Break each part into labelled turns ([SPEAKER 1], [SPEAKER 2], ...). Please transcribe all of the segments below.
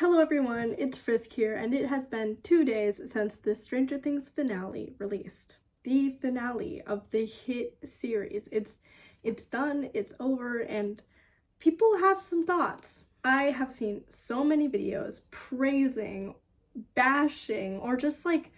[SPEAKER 1] Hello everyone, it's Frisk here, and it has been 2 days since the Stranger Things finale released. The finale of the hit series. It's done, it's over, and people have some thoughts. I have seen so many videos praising, bashing, or just like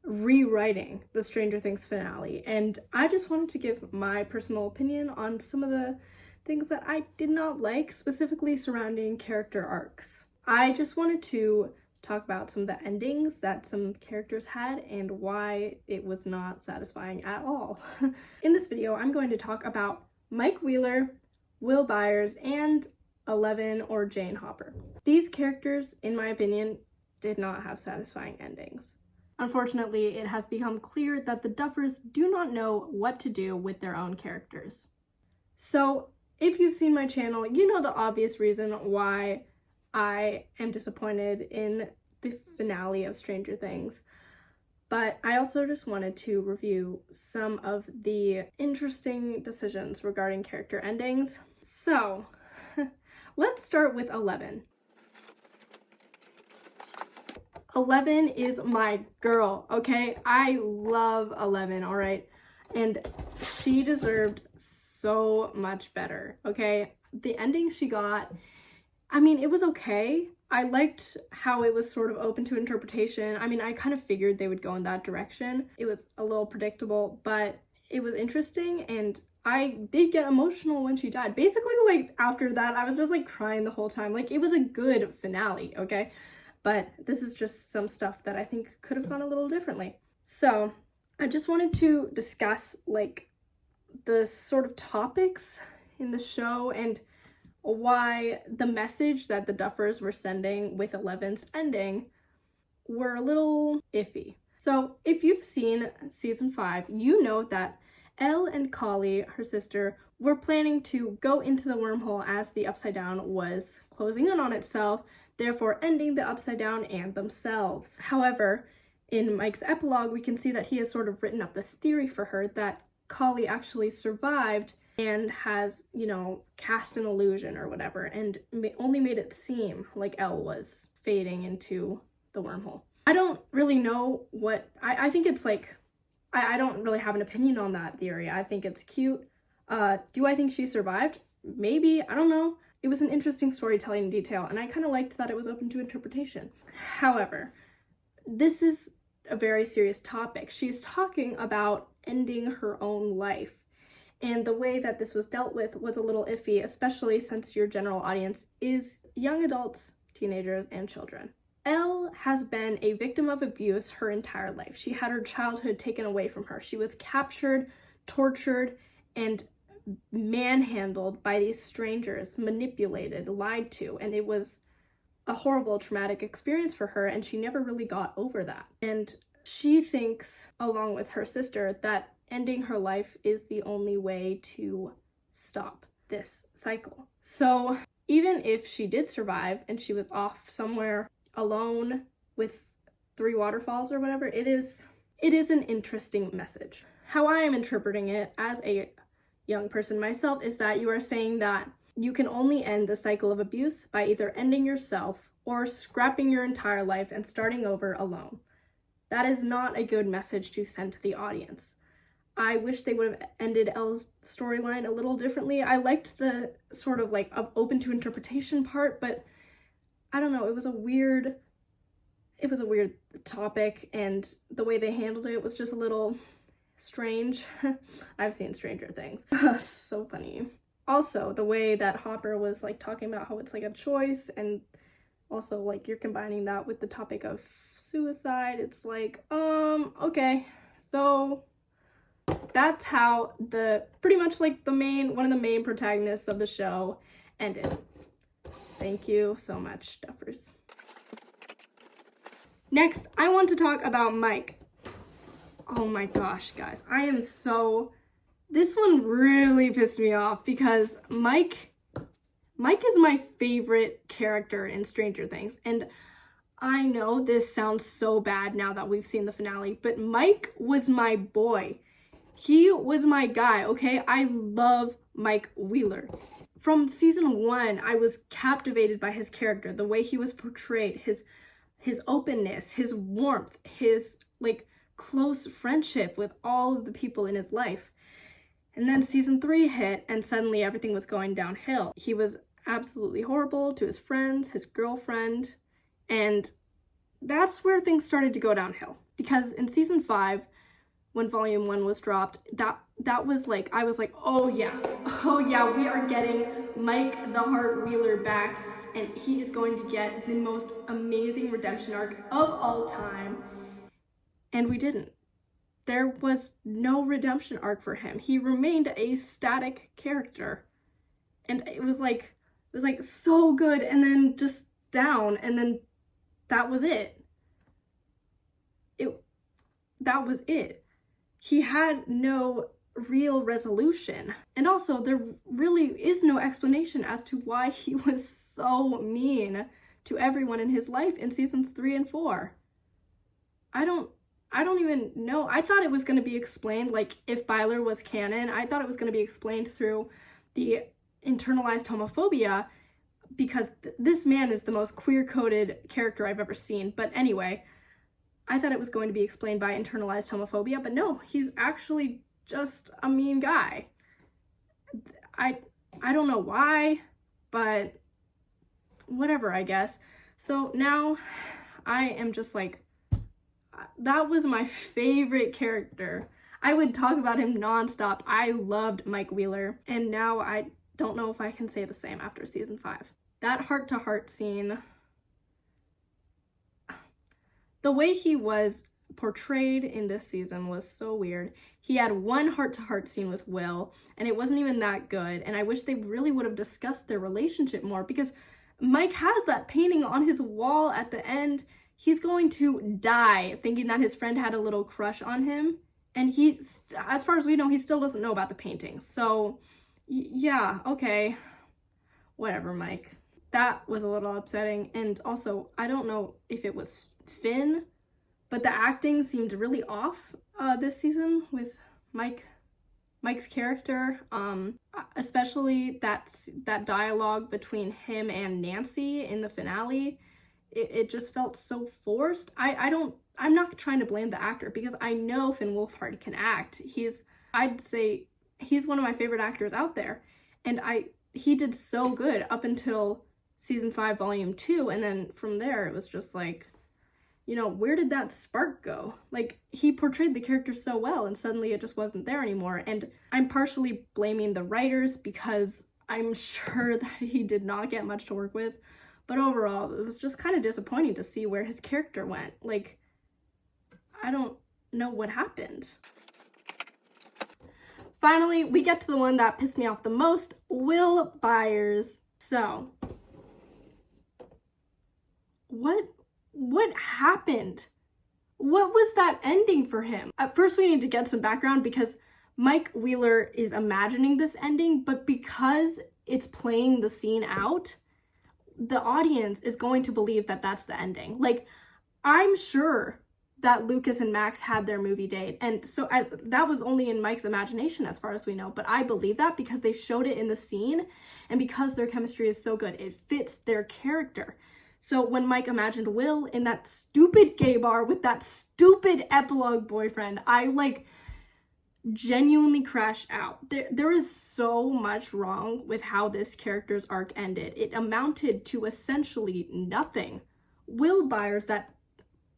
[SPEAKER 1] rewriting the Stranger Things finale, and I just wanted to give my personal opinion on some of the things that I did not like, specifically surrounding character arcs. I just wanted to talk about some of the endings that some characters had and why it was not satisfying at all. In this video, I'm going to talk about Mike Wheeler, Will Byers, and Eleven or Jane Hopper. These characters, in my opinion, did not have satisfying endings. Unfortunately, it has become clear that the Duffers do not know what to do with their own characters. So, if you've seen my channel, you know the obvious reason why I am disappointed in the finale of Stranger Things, but I also just wanted to review some of the interesting decisions regarding character endings. So, let's start with Eleven. Eleven is my girl, okay? I love Eleven, alright? And she deserved so much better, okay? The ending she got, I mean, it was okay. I liked how it was sort of open to interpretation. I mean, I kind of figured they would go in that direction. It was a little predictable, but it was interesting, and I did get emotional when she died. Basically, like, after that, I was just, like, crying the whole time. Like, it was a good finale, okay? But this is just some stuff that I think could have gone a little differently. So, I just wanted to discuss, like, the sort of topics in the show and why the message that the Duffers were sending with Eleven's ending were a little iffy. So if you've seen season 5, you know that Elle and Collie, her sister, were planning to go into the wormhole as the Upside Down was closing in on itself, therefore ending the Upside Down and themselves. However, in Mike's epilogue, we can see that he has sort of written up this theory for her that Collie actually survived and has, you know, cast an illusion or whatever, and only made it seem like Elle was fading into the wormhole. I don't really know what, I think it's like, I don't really have an opinion on that theory. I think it's cute. Do I think she survived? Maybe, I don't know. It was an interesting storytelling detail, and I kind of liked that it was open to interpretation. However, this is a very serious topic. She's talking about ending her own life. And the way that this was dealt with was a little iffy, especially since your general audience is young adults, teenagers, and children. Elle has been a victim of abuse her entire life. She had her childhood taken away from her. She was captured, tortured, and manhandled by these strangers, manipulated, lied to, and it was a horrible, traumatic experience for her, and she never really got over that. And she thinks, along with her sister, that ending her life is the only way to stop this cycle. So even if she did survive and she was off somewhere alone with 3 waterfalls or whatever, it is an interesting message. How I am interpreting it as a young person myself is that you are saying that you can only end the cycle of abuse by either ending yourself or scrapping your entire life and starting over alone. That is not a good message to send to the audience. I wish they would have ended Elle's storyline a little differently. I liked the sort of like open to interpretation part, but I don't know, it was a weird topic, and the way they handled it was just a little strange. I've seen stranger things. So funny. Also, the way that Hopper was like talking about how it's like a choice, and also like you're combining that with the topic of suicide. It's like, okay, so that's how pretty much like one of the main protagonists of the show ended. Thank you so much, Duffers. Next, I want to talk about Mike. Oh my gosh, guys, this one really pissed me off because Mike is my favorite character in Stranger Things, and I know this sounds so bad now that we've seen the finale, but Mike was my boy. He was my guy, okay? I love Mike Wheeler. from season 1, I was captivated by his character, the way he was portrayed, his openness, his warmth, his like close friendship with all of the people in his life. And then season 3 hit, and suddenly everything was going downhill. He was absolutely horrible to his friends, his girlfriend, and that's where things started to go downhill. Because in season 5, when volume 1 was dropped, that was like, I was like, oh yeah, we are getting Mike the Heart Wheeler back, and he is going to get the most amazing redemption arc of all time. And we didn't. There was no redemption arc for him. He remained a static character. And it was like so good, and then just down, and then that was it. That was it. He had no real resolution. And also, there really is no explanation as to why he was so mean to everyone in his life in seasons 3 and 4. I don't even know. I thought it was going to be explained, like, if Byler was canon, I thought it was going to be explained through the internalized homophobia, because this man is the most queer-coded character I've ever seen. But anyway, I thought it was going to be explained by internalized homophobia, but no, he's actually just a mean guy. I don't know why, but whatever, I guess. So now I am just like, that was my favorite character. I would talk about him nonstop. I loved Mike Wheeler, and now I don't know if I can say the same after season 5. That heart-to-heart scene, the way he was portrayed in this season was so weird. He had one heart-to-heart scene with Will, and it wasn't even that good, and I wish they really would have discussed their relationship more, because Mike has that painting on his wall at the end. He's going to die thinking that his friend had a little crush on him, and he's, as far as we know, he still doesn't know about the painting. So yeah, okay, whatever, Mike. That was a little upsetting. And also, I don't know if it was Finn, but the acting seemed really off this season with Mike's character, especially that dialogue between him and Nancy in the finale. It just felt so forced. I'm not trying to blame the actor, because I know Finn Wolfhard can act. I'd say he's one of my favorite actors out there, and he did so good up until season 5 volume 2, and then from there it was just like, you know, where did that spark go? Like, he portrayed the character so well, and suddenly it just wasn't there anymore. And I'm partially blaming the writers, because I'm sure that he did not get much to work with, but overall it was just kind of disappointing to see where his character went. Like, I don't know what happened. Finally, we get to the one that pissed me off the most, Will Byers. So, what happened? What was that ending for him? At first, we need to get some background, because Mike Wheeler is imagining this ending, but because it's playing the scene out, the audience is going to believe that that's the ending. Like, I'm sure that Lucas and Max had their movie date, and so that was only in Mike's imagination as far as we know, but I believe that because they showed it in the scene, and because their chemistry is so good, it fits their character. So when Mike imagined Will in that stupid gay bar with that stupid epilogue boyfriend, I like genuinely crashed out. There is so much wrong with how this character's arc ended. It amounted to essentially nothing. Will Byers, that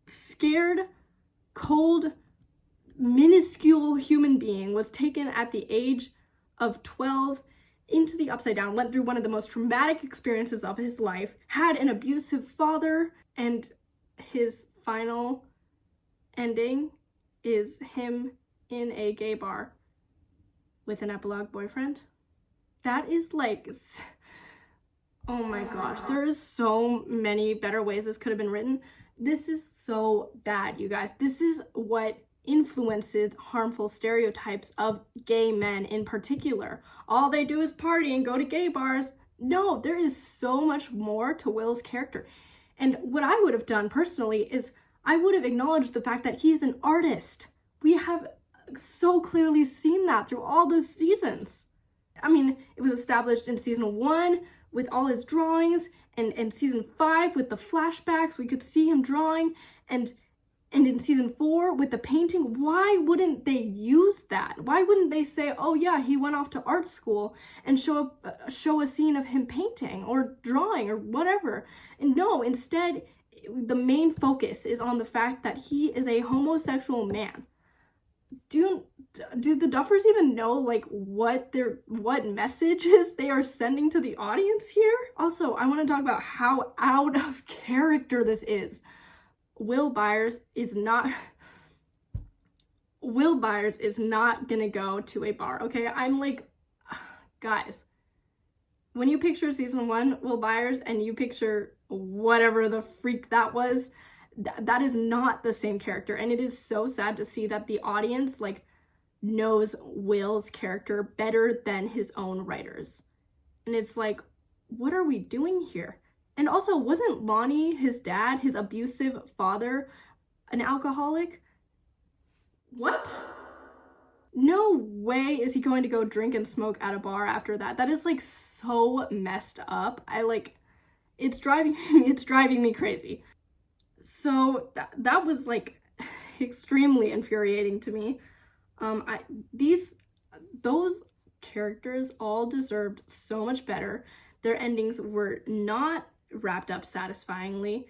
[SPEAKER 1] scared, cold, minuscule human being, was taken at the age of 12 into the Upside Down, went through one of the most traumatic experiences of his life, had an abusive father, and his final ending is him in a gay bar with an epilogue boyfriend. That is like, oh my gosh, there is so many better ways this could have been written. This is so bad, you guys. This is what influences harmful stereotypes of gay men in particular. All they do is party and go to gay bars. No, there is so much more to Will's character. And what I would have done personally is I would have acknowledged the fact that he's an artist. We have so clearly seen that through all the seasons. I mean, it was established in season 1 with all his drawings, and season 5 with the flashbacks, we could see him drawing, and in season 4 with the painting. Why wouldn't they use that? Why wouldn't they say, oh yeah, he went off to art school and show a scene of him painting or drawing or whatever? And no, instead, the main focus is on the fact that he is a homosexual man. Do the Duffers even know like what messages they are sending to the audience here? Also, I want to talk about how out of character this is. Will Byers is not gonna go to a bar, okay? I'm like, guys, when you picture season 1 Will Byers and you picture whatever the freak that was, that is not the same character. And it is so sad to see that the audience like knows Will's character better than his own writers. And it's like, what are we doing here? And also, wasn't Lonnie, his dad, his abusive father, an alcoholic? What? No way is he going to go drink and smoke at a bar after that. That is like so messed up. It's driving me crazy. So that was like extremely infuriating to me. Those characters all deserved so much better. Their endings were not wrapped up satisfyingly.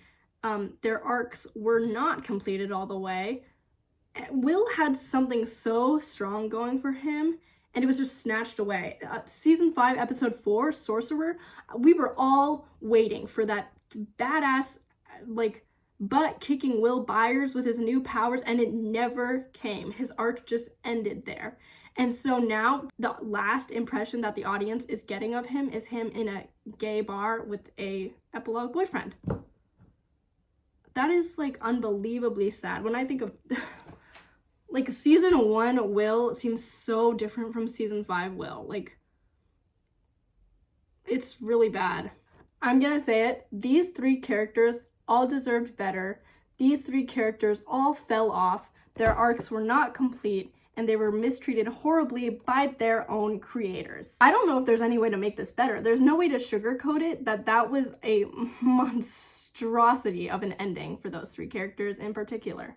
[SPEAKER 1] Their arcs were not completed all the way. Will had something so strong going for him, and it was just snatched away. Season 5, episode 4, Sorcerer, we were all waiting for that badass, like, butt-kicking Will Byers with his new powers, and it never came. His arc just ended there. And so now the last impression that the audience is getting of him is him in a gay bar with a epilogue boyfriend. That is like unbelievably sad. When I think of like season 1 Will seems so different from season 5 Will. Like, it's really bad. I'm gonna say it. These 3 characters all deserved better. These 3 characters all fell off. Their arcs were not complete, and they were mistreated horribly by their own creators. I don't know if there's any way to make this better. There's no way to sugarcoat it that was a monstrosity of an ending for those 3 characters in particular.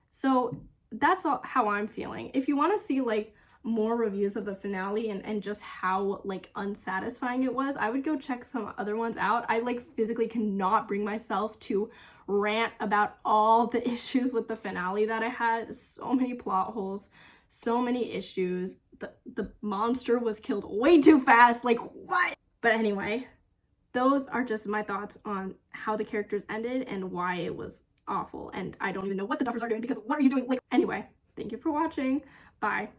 [SPEAKER 1] So that's how I'm feeling. If you want to see like more reviews of the finale and just how like unsatisfying it was, I would go check some other ones out. I like physically cannot bring myself to rant about all the issues with the finale that I had. So many plot holes, so many issues. The monster was killed way too fast. Like, what? But anyway, those are just my thoughts on how the characters ended and why it was awful. And I don't even know what the Duffers are doing, because what are you doing? Like, anyway, thank you for watching. Bye.